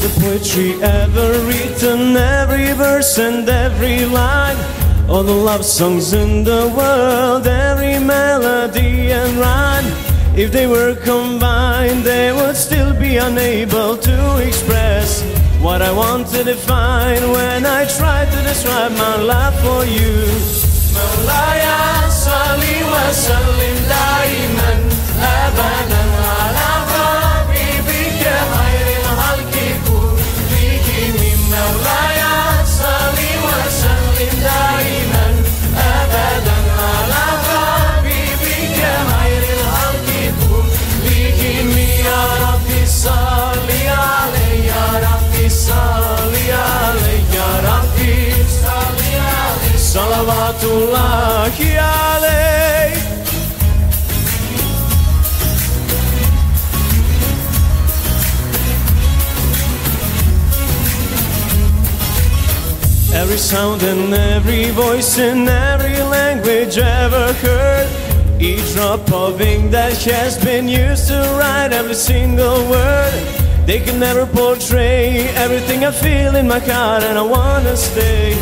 the poetry ever written, every verse and every line, all the love songs in the world, every melody and rhyme. If they were combined, they would still be unable to express what I want to define when I try to describe my love for you. Mawlaya salli wa sallim daiman abadan ala habibika khairil khalqi kullihim. Mawlaya salli wa sallim daiman abadan ala habibika khairil khalqi kullihim. Ya Rabbi salli alayhi, ya Rabbi salli alayhi, ya Rabbi salli alayhi, salawatullahi alayhi. Every sound and every voice in every language ever heard, each drop of ink that has been used to write every single word, they can never portray everything I feel in my heart and I wanna stay.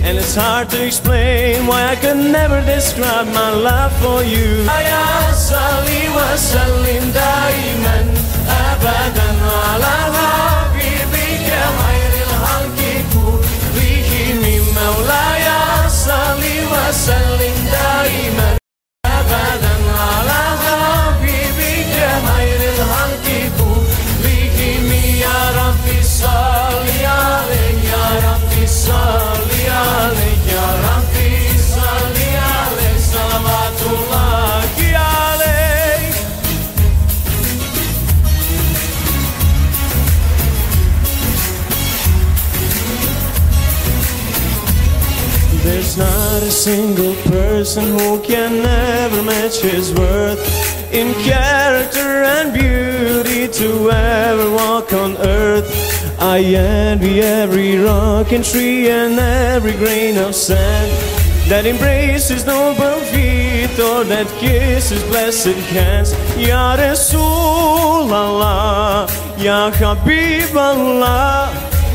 And it's hard to explain why I could never describe my love for you. Ya salli wa sallim daiman abadan ala habibika khairil khalqi kullihim. Mawlaya salli wa sallim daiman abadan ala habibika khairil khalqi kullihim. Ya Rabbi salli alayhi, ya Rabbi salli alayhi, ya Rabbi salli alayhi, salawatullahi alayhi. There's not a single person who can ever match his worth in character and beauty to ever walk on earth. I envy every rock and tree and every grain of sand that embraces noble feet or that kisses blessed hands. Ya Rasulallah, Ya Habiballah,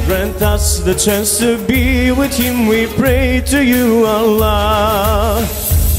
grant us the chance to be with him, we pray to you, Allah.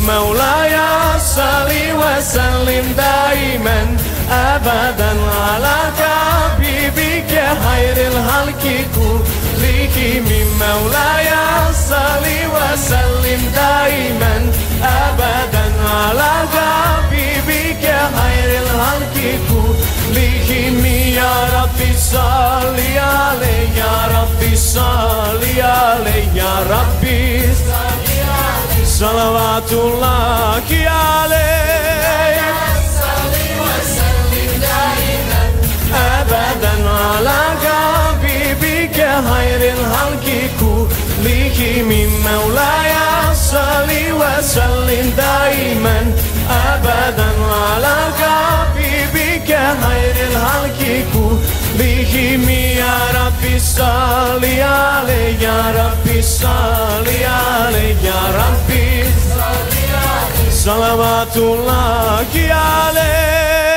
Mawlaya salli wa sallim daiman abadan ala habibika khairil khalqi kullihim. Mawlaya salli wa sallim daiman abadan ala habibika khairil khalqi kullihim. Ya Rabbi salli alayhi, ya Rabbi salli alayhi, ya Rabbi salli alayhi, salawatullahi alayhi. Salli wa sallim daiman abadan ala habibika khairil khalqi kullihim. Mawlaya salli wa sallim daiman abadan ala habibika khairil khalqi kullihim. Ya Rabbi salli alayhi, ya Rabbi salli alayhi, ya Rabbi salli alayhi, salawatullahi alayhi.